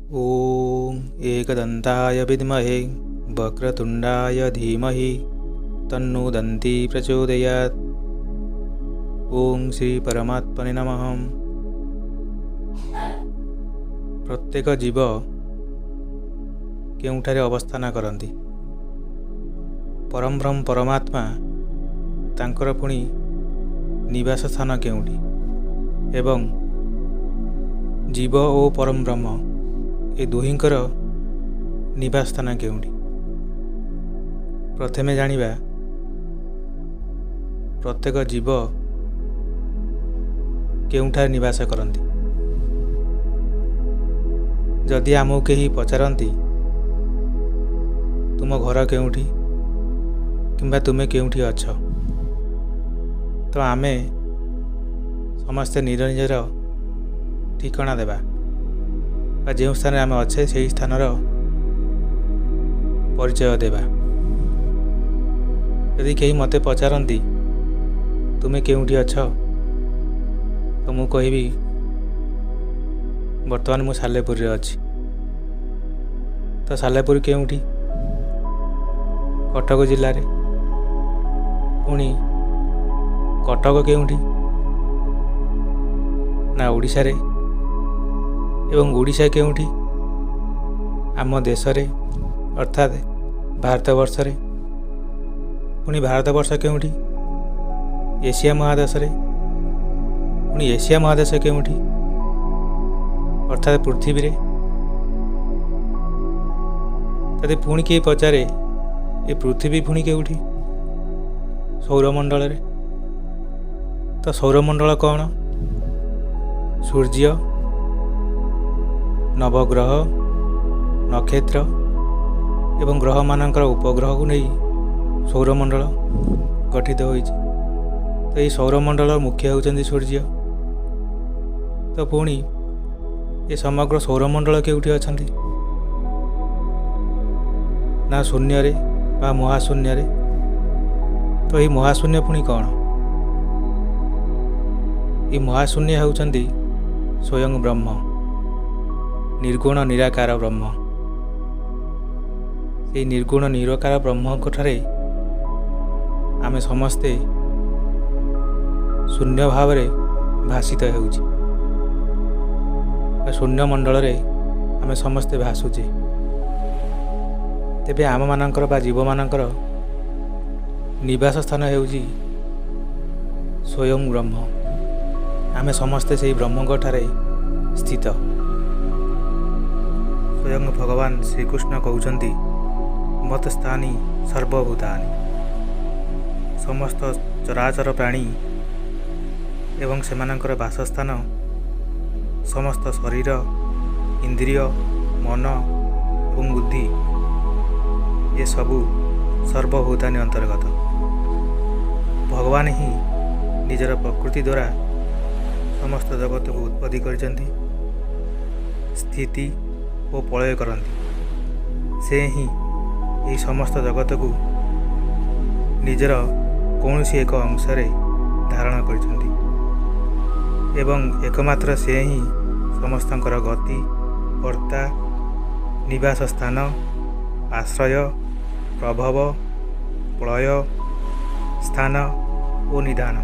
ॐ एकदन्ताय विद्महे वक्रतुण्डाय धीमहि तन्नो दन्ती प्रचोदयात्। ओं श्री परमात्मने नमः। प्रत्येक जीव केउठारे अवस्थान करती। परमब्रह्म परमात्मा तांकर पुणी निवास स्थान केउठी एवं जीव और परमब्रह्म ए दुहींकर निवास स्थान केउठी। प्रथमे जानिबा प्रत्येक जीव केउठारे निवास करती। जदि आमको कहीं पचारती तुम घर केउठी किंबा तुमे केउठी अछ, तो आमे समस्ते निज निजर ठिकाना देवा बा जो स्थान आम अच्छे से स्थानर परिचय देवा। यदि कहीं मते पचारती तुमे केउठी अछ, तो मु कहबी वर्तमान मु सालेपुर रे अछि। तो सालेपुर केउठी? कटक जिले रे। पुणी कटक केउठी ना ओडिशा रे। एवं ओडिशा केउठी? आम देश रे अर्थात भारतवर्ष रे। पुणी भारतवर्ष केउठी? एशिया महादेश रे। पुणी एशिया महादेश केउठी? अर्थात पृथ्वी रे। तदे पुणी किए पचारे ये पृथ्वी पुणी केउठी? सौरमंडल रे। तो सौरमंडल कौन? सूर्य, नवग्रह, नक्षत्र एवं ग्रह मानकर उपग्रह को नहीं सौरमंडल गठित होइछि। तो ये सौरमंडल मुख्य होउछन्ति सूर्य। तो पुणी ये समग्र सौरमंडल केउठी अछन्ति? ना शून्य रे बा महाशून्य रे। तो ये महाशून्य पुणी कौन? ये महाशून्य होउछन्ति स्वयं ब्रह्म, निर्गुण निराकार ब्रह्म। से निर्गुण निराकार ब्रह्म ठारे आमे समस्ते शून्य भाव भाषित होउछि। शून्य मंडल रे आमे समस्ते भासुचे। तेबे आम मानकर बा जीव मानकर निवास स्थान हेउछि स्वयं ब्रह्म। आमे समस्ते से ब्रह्म ठारे स्थित। स्वयं भगवान श्रीकृष्ण कहउछन्ति मत स्थानी सर्वभूतानि। समस्त चराचर प्राणी एवं सेमानंकर बासस्थान समस्त शरीर, इंद्रिय, मन एवं बुद्धि ये सबू सर्वभूतानि अंतर्गत। भगवान ही निजर प्रकृति द्वारा समस्त जगत को उत्पत्ति करछन्ति, स्थिति और प्रलय करती। से ही यही समस्त जगत को निजर कौनसी एक अंश धारण करछन्ति एवं एकमात्र से ही समस्तंकर गति, कर्ता, निवास स्थान, आश्रय, प्रभव, प्रलय स्थान और निधान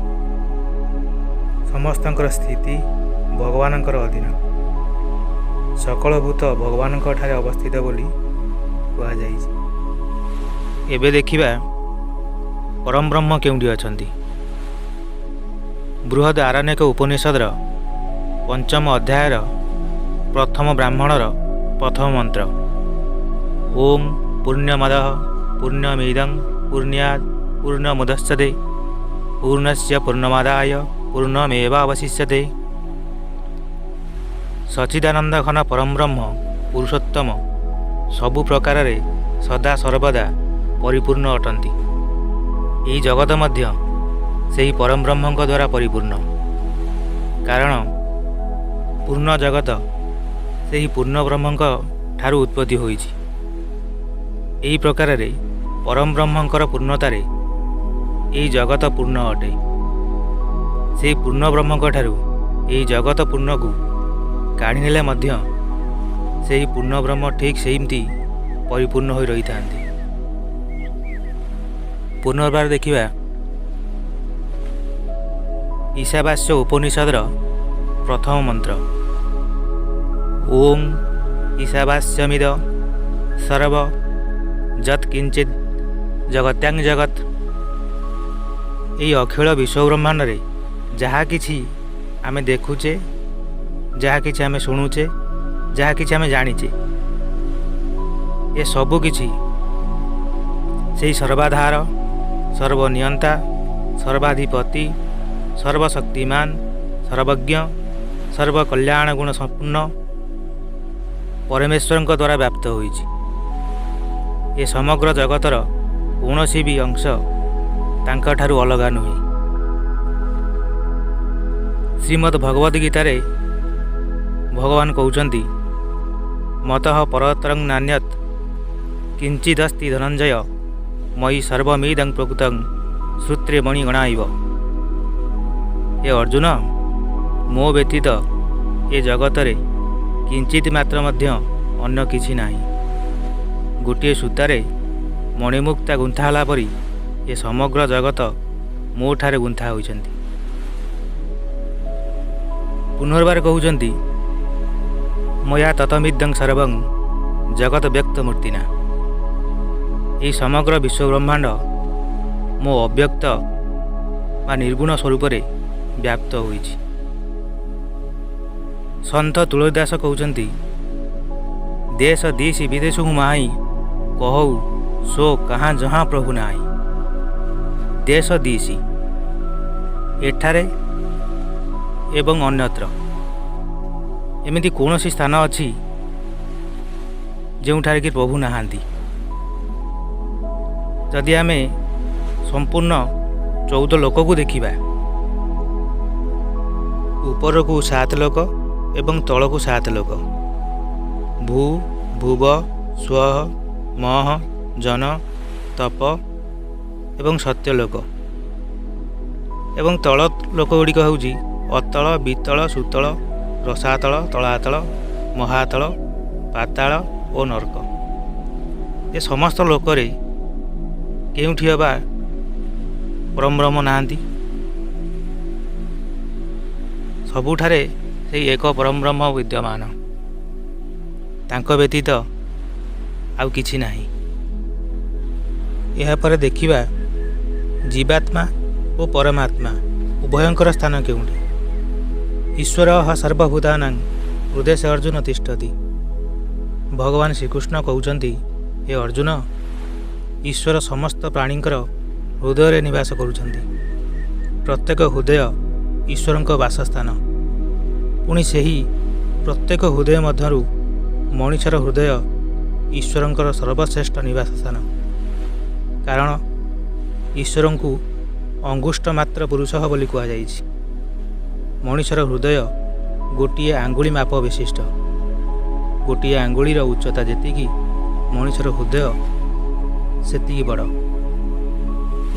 समस्तंकर स्थिति भगवानंकर अधीन। सकल भूत भगवान ठारे अवस्थित बोली कहा जाइछि। एबे देखिबा परम ब्रह्म केउठी अछन्ति। बृहद आरण्यक उपनिषदर पंचम अध्यायर प्रथम ब्राह्मणर प्रथम मंत्र ओं पूर्णमदः पूर्णमिदं पूर्णात् पूर्णमुदच्यते पूर्णस्य पूर्णमादाय पूर्णमेवावशिष्यते। सच्चिदानंद घन परम ब्रह्म पुरुषोत्तम सबु प्रकार रे सदा सर्वदा परिपूर्ण अटंती। यही जगत मध्य सेही परम ब्रह्म द्वारा परिपूर्ण। कारण पूर्ण जगत सेही पूर्ण ब्रह्म ठारू उत्पत्ति होइछि। एही प्रकार रे परम ब्रह्मंकर पूर्णतारे यही जगत पूर्ण अटे। से पूर्ण ब्रह्म ठारू यही जगत पूर्ण को काढ़ी नेले मध्य ସେହି ପୂର୍ଣ୍ଣବ୍ରହ୍ମ ଠିକ୍ ସେମିତି ପରିପୂର୍ଣ୍ଣ ହୋଇ ରହିଥାନ୍ତି। ପୁନର୍ବାର ଦେଖିବା ଈଶାବାସ୍ୟ ଉପନିଷଦର ପ୍ରଥମ ମନ୍ତ୍ର ଓଂ ଈଶାବାସ୍ୟମିଦ ସର୍ବ ଯତ୍ କିଞ୍ଚିତ୍ ଜଗତ୍ୟାଂ ଜଗତ୍। ଏହି ଅଖିଳ ବିଶ୍ୱବ୍ରହ୍ମାଣ୍ଡରେ ଯାହା କିଛି ଆମେ ଦେଖୁଛେ, ଯାହା କିଛି ଆମେ ଶୁଣୁଛେ, ଯାହା କିଛି ଆମେ ଜାଣିଛେ, ଏ ସବୁ କିଛି ସେହି ସର୍ବାଧାର, ସର୍ବନିୟନ୍ତା, ସର୍ବାଧିପତି, ସର୍ବଶକ୍ତିମାନ, ସର୍ବଜ୍ଞ, ସର୍ବକଲ୍ୟାଣ ଗୁଣ ସମ୍ପୂର୍ଣ୍ଣ ପରମେଶ୍ୱରଙ୍କ ଦ୍ୱାରା ବ୍ୟାପ୍ତ ହୋଇଛି। ଏ ସମଗ୍ର ଜଗତର କୌଣସି ବି ଅଂଶ ତାଙ୍କଠାରୁ ଅଲଗା ନୁହେଁ। ଶ୍ରୀମଦ୍ ଭଗବଦ୍ ଗୀତାରେ ଭଗବାନ କହୁଛନ୍ତି ମତଃ ପରତରଂ ନାନ୍ୟତ୍ କିଞ୍ଚିଦସ୍ତି ଧନଞ୍ଜୟ ମୟି ସର୍ବମିଦଂ ପ୍ରକୃତଂ ଶ୍ରୁତ୍ରେ ମଣିଗଣାଇବ। ଏ ଅର୍ଜୁନ, ମୋ ବ୍ୟତୀତ ଏ ଜଗତରେ କିଞ୍ଚିତ ମାତ୍ର ମଧ୍ୟ ଅନ୍ୟ କିଛି ନାହିଁ। ଗୋଟିଏ ସୂତାରେ ମଣିମୁକ୍ତା ଗୁନ୍ଥା ହେଲା ପରି ଏ ସମଗ୍ର ଜଗତ ମୋ ଠାରେ ଗୁନ୍ଥା ହୋଇଛନ୍ତି। ପୁନର୍ବାର କହୁଛନ୍ତି ମୟା ତତମିଦଂ ସର୍ବଂ ଜଗତ ବ୍ୟକ୍ତ ମୂର୍ତ୍ତିନା। ଏହି ସମଗ୍ର ବିଶ୍ୱବ୍ରହ୍ମାଣ୍ଡ ମୋ ଅବ୍ୟକ୍ତ ବା ନିର୍ଗୁଣ ସ୍ୱରୂପରେ ବ୍ୟାପ୍ତ ହୋଇଛି। ସନ୍ଥ ତୁଳସୀଦାସ କହୁଛନ୍ତି ଦେଶ ଦିଶି ବିଦେଶକୁ ମାଇ କହୁ ସୋ କାହା ଜହା ପ୍ରଭୁ ନାହିଁ। ଦେଶ ଦିଶି ଏଠାରେ ଏବଂ ଅନ୍ୟତ୍ର ଏମିତି କୌଣସି ସ୍ଥାନ ଅଛି ଯେଉଁଠାରେ କି ପ୍ରଭୁ ନାହାନ୍ତି। ଯଦି ଆମେ ସମ୍ପୂର୍ଣ୍ଣ 14 ଲୋକକୁ ଦେଖିବା, ଉପରକୁ 7 ଲୋକ ଏବଂ ତଳକୁ 7 ଲୋକ, ଭୂ ଭୁବ ସ୍ୱଃ ମହ ଜନ ତପ ଏବଂ ସତ୍ୟଲୋକ। ଏବଂ ତଳ ଲୋକ ଗୁଡ଼ିକ ହେଉଛି ଅତଳ, ବିତଳ, ସୁତଳ, ରସାତଳ, ତଳାତଳ, ମହାତଳ, ପାତାଳ ଓ ନର୍କ। ଏ ସମସ୍ତ ଲୋକରେ କେଉଁଠି ଅବା ପରମବ୍ରହ୍ମ ନାହାନ୍ତି? ସବୁଠାରେ ସେହି ଏକ ପରମବ୍ରହ୍ମ ବିଦ୍ୟମାନ, ତାଙ୍କ ବ୍ୟତୀତ ଆଉ କିଛି ନାହିଁ। ଏହାପରେ ଦେଖିବା ଜୀବାତ୍ମା ଓ ପରମାତ୍ମା ଉଭୟଙ୍କର ସ୍ଥାନ କେଉଁଠି? ଈଶ୍ୱର ସର୍ବଭୂତାନାଂ ହୃଦୟେ ଅର୍ଜୁନ ତିଷ୍ଠତି। ଭଗବାନ ଶ୍ରୀକୃଷ୍ଣ କହୁଛନ୍ତି, ହେ ଅର୍ଜୁନ, ଈଶ୍ୱର ସମସ୍ତ ପ୍ରାଣୀଙ୍କର ହୃଦୟରେ ନିବାସ କରୁଛନ୍ତି। ପ୍ରତ୍ୟେକ ହୃଦୟ ଈଶ୍ୱରଙ୍କ ବାସସ୍ଥାନ। ପୁଣି ସେହି ପ୍ରତ୍ୟେକ ହୃଦୟ ମଧ୍ୟରୁ ମଣିଷର ହୃଦୟ ଈଶ୍ୱରଙ୍କର ସର୍ବଶ୍ରେଷ୍ଠ ନିବାସ ସ୍ଥାନ। କାରଣ ଈଶ୍ୱରଙ୍କୁ ଅଙ୍ଗୁଷ୍ଟ ମାତ୍ର ପୁରୁଷ ବୋଲି କୁହାଯାଇଛି। ମଣିଷର ହୃଦୟ ଗୋଟିଏ ଆଙ୍ଗୁଳି ମାପ ବିଶିଷ୍ଟ। ଗୋଟିଏ ଆଙ୍ଗୁଳିର ଉଚ୍ଚତା ଯେତିକି, ମଣିଷର ହୃଦୟ ସେତିକି ବଡ଼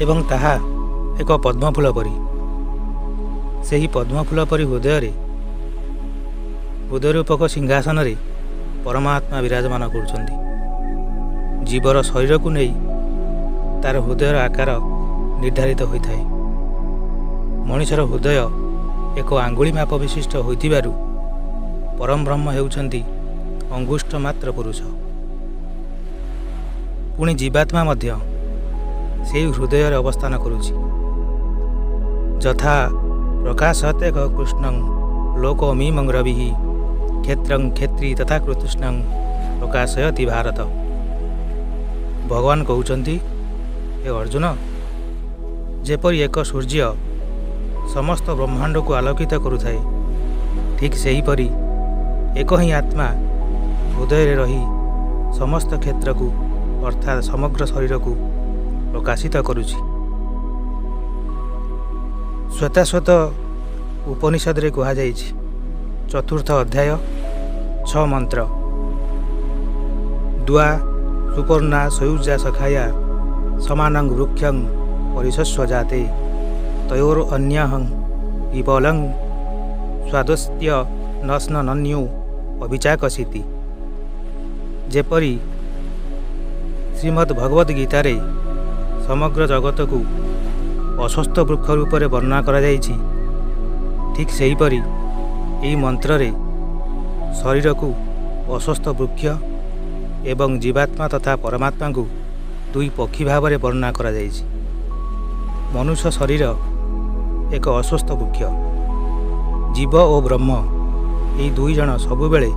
ଏବଂ ତାହା ଏକ ପଦ୍ମଫୁଲ ପରି। ସେହି ପଦ୍ମଫୁଲ ପରି ହୃଦୟରେ, ହୃଦୟରୂପକ ସିଂହାସନରେ ପରମାତ୍ମା ବିରାଜମାନ କରୁଛନ୍ତି। ଜୀବର ଶରୀରକୁ ନେଇ ତାର ହୃଦୟର ଆକାର ନିର୍ଦ୍ଧାରିତ ହୋଇଥାଏ। ମଣିଷର ହୃଦୟ ଏକ ଆଙ୍ଗୁଳି ମାପ ବିଶିଷ୍ଟ ହୋଇଥିବାରୁ ପରମବ୍ରହ୍ମ ହେଉଛନ୍ତି ଅଙ୍ଗୁଷ୍ଟ ମାତ୍ର ପୁରୁଷ। ପୁଣି ଜୀବାତ୍ମା ମଧ୍ୟ ସେହି ହୃଦୟରେ ଅବସ୍ଥାନ କରୁଛି। ଯଥା ପ୍ରକାଶତେ କୃଷ୍ଣଂ ଲୋକମିମଂ ରବିଃ କ୍ଷେତ୍ରଂ କ୍ଷେତ୍ରୀ ତଥା କୃଷ୍ଣଂ ପ୍ରକାଶୟତି ଭାରତ। ଭଗବାନ କହୁଛନ୍ତି, ହେ ଅର୍ଜୁନ, ଯେପରି ଏକ ସୂର୍ଯ୍ୟ ସମସ୍ତ ବ୍ରହ୍ମାଣ୍ଡକୁ ଆଲୋକିତ କରୁଥାଏ, ଠିକ୍ ସେହିପରି ଏକ ହିଁ ଆତ୍ମା ହୃଦୟରେ ରହି ସମସ୍ତ କ୍ଷେତ୍ରକୁ ଅର୍ଥାତ୍ ସମଗ୍ର ଶରୀରକୁ ପ୍ରକାଶିତ କରୁଛି। ଶ୍ୱେତାଶ୍ୱେତ ଉପନିଷଦରେ କୁହାଯାଇଛି, 4th ଅଧ୍ୟାୟ 6 ମନ୍ତ୍ର, ଦ୍ୱା ସୁପର୍ଣ୍ଣା ସୟୁଜା ସଖାୟା ସମାନଂ ବୃକ୍ଷଂ ପରିଶସ୍ୱ ଜାତେ ତୟୋର୍ ଅନ୍ୟହଂ ପିପଲଂ ସ୍ୱାଦସ୍ତ୍ୟ ନସ୍ନ ନନ୍ୟୁ ଅଭିଚାକସିତି। ଯେପରି ଶ୍ରୀମଦ୍ ଭଗବଦ୍ ଗୀତାରେ ସମଗ୍ର ଜଗତକୁ ଅଶ୍ୱସ୍ଥ ବୃକ୍ଷ ରୂପରେ ବର୍ଣ୍ଣନା କରାଯାଇଛି, ଠିକ୍ ସେହିପରି ଏହି ମନ୍ତ୍ରରେ ଶରୀରକୁ ଅଶ୍ୱସ୍ଥ ବୃକ୍ଷ ଏବଂ ଜୀବାତ୍ମା ତଥା ପରମାତ୍ମାଙ୍କୁ ଦୁଇ ପକ୍ଷୀ ଭାବରେ ବର୍ଣ୍ଣନା କରାଯାଇଛି। ମନୁଷ୍ୟ ଶରୀର ଏକ ଅଶ୍ୱସ୍ଥ ବୃକ୍ଷ। ଜୀବ ଓ ବ୍ରହ୍ମ ଏହି ଦୁଇ ଜଣ ସବୁବେଳେ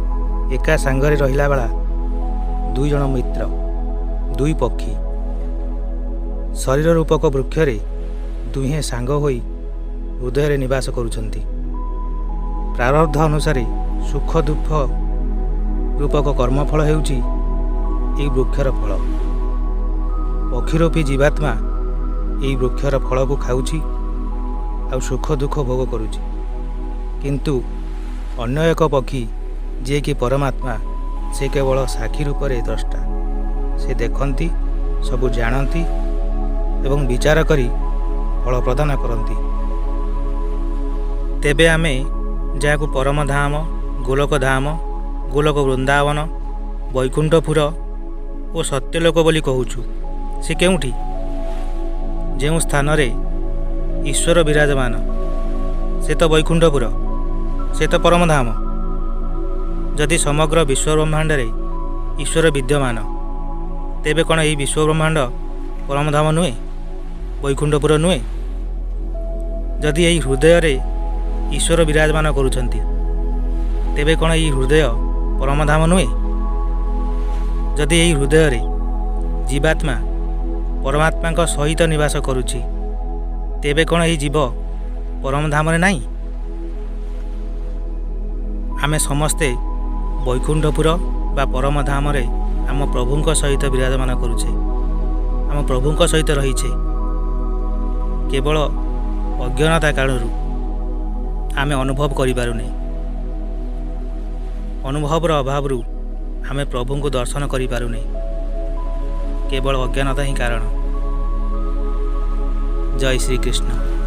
ଏକା ସାଙ୍ଗରେ ରହିଲା ବେଳା ଦୁଇ ଜଣ ମିତ୍ର, ଦୁଇ ପକ୍ଷୀ। ଶରୀର ରୂପକ ବୃକ୍ଷରେ ଦୁହେଁ ସାଙ୍ଗ ହୋଇ ହୃଦୟରେ ନିବାସ କରୁଛନ୍ତି। ପ୍ରାରବ୍ଧ ଅନୁସାରେ ସୁଖ ଦୁଃଖ ରୂପକ କର୍ମଫଳ ହେଉଛି ଏହି ବୃକ୍ଷର ଫଳ। ପକ୍ଷୀରୂପୀ ଜୀବାତ୍ମା ଏହି ବୃକ୍ଷର ଫଳକୁ ଖାଉଛି ଆଉ ସୁଖ ଦୁଃଖ ଭୋଗ କରୁଛି। କିନ୍ତୁ ଅନ୍ୟ ଏକ ପକ୍ଷୀ ଯିଏକି ପରମାତ୍ମା, ସେ କେବଳ ସାକ୍ଷୀ ରୂପରେ ଦ୍ରଷ୍ଟା। ସେ ଦେଖନ୍ତି, ସବୁ ଜାଣନ୍ତି ଏବଂ ବିଚାର କରି ଫଳ ପ୍ରଦାନ କରନ୍ତି। ତେବେ ଆମେ ଯାହାକୁ ପରମଧାମ, ଗୋଲକଧାମ, ଗୋଲକ ବୃନ୍ଦାବନ, ବୈକୁଣ୍ଠପୁର ଓ ସତ୍ୟଲୋକ ବୋଲି କହୁଛୁ, ସେ କେଉଁଠି? ଯେଉଁ ସ୍ଥାନରେ ଈଶ୍ୱର ବିରାଜମାନ, ସେ ତ ବୈକୁଣ୍ଠପୁର, ସେ ତ ପରମଧାମ। ଯଦି ସମଗ୍ର ବିଶ୍ୱବ୍ରହ୍ମାଣ୍ଡରେ ଈଶ୍ୱର ବିଦ୍ୟମାନ, ତେବେ କ'ଣ ଏହି ବିଶ୍ୱବ୍ରହ୍ମାଣ୍ଡ ପରମଧାମ ନୁହେଁ, ବୈକୁଣ୍ଠପୁର ନୁହେଁ? ଯଦି ଏହି ହୃଦୟରେ ଈଶ୍ୱର ବିରାଜମାନ କରୁଛନ୍ତି, ତେବେ କ'ଣ ଏହି ହୃଦୟ ପରମଧାମ ନୁହେଁ? ଯଦି ଏହି ହୃଦୟରେ ଜୀବାତ୍ମା ପରମାତ୍ମାଙ୍କ ସହିତ ନିବାସ କରୁଛି, ତେବେ କ'ଣ ଏହି ଜୀବ ପରମଧାମରେ ନାହିଁ? ଆମେ ସମସ୍ତେ ବୈକୁଣ୍ଠପୁର ବା ପରମଧାମରେ ଆମ ପ୍ରଭୁଙ୍କ ସହିତ ବିରାଜମାନ କରୁଛେ, ଆମ ପ୍ରଭୁଙ୍କ ସହିତ ରହିଛେ। କେବଳ ଅଜ୍ଞାନତା କାରଣରୁ ଆମେ ଅନୁଭବ କରିପାରୁନେ। ଅନୁଭବର ଅଭାବରୁ ଆମେ ପ୍ରଭୁଙ୍କୁ ଦର୍ଶନ କରିପାରୁନେ। କେବଳ ଅଜ୍ଞାନତା ହିଁ କାରଣ। ଜୟ ଶ୍ରୀକୃଷ୍ଣ।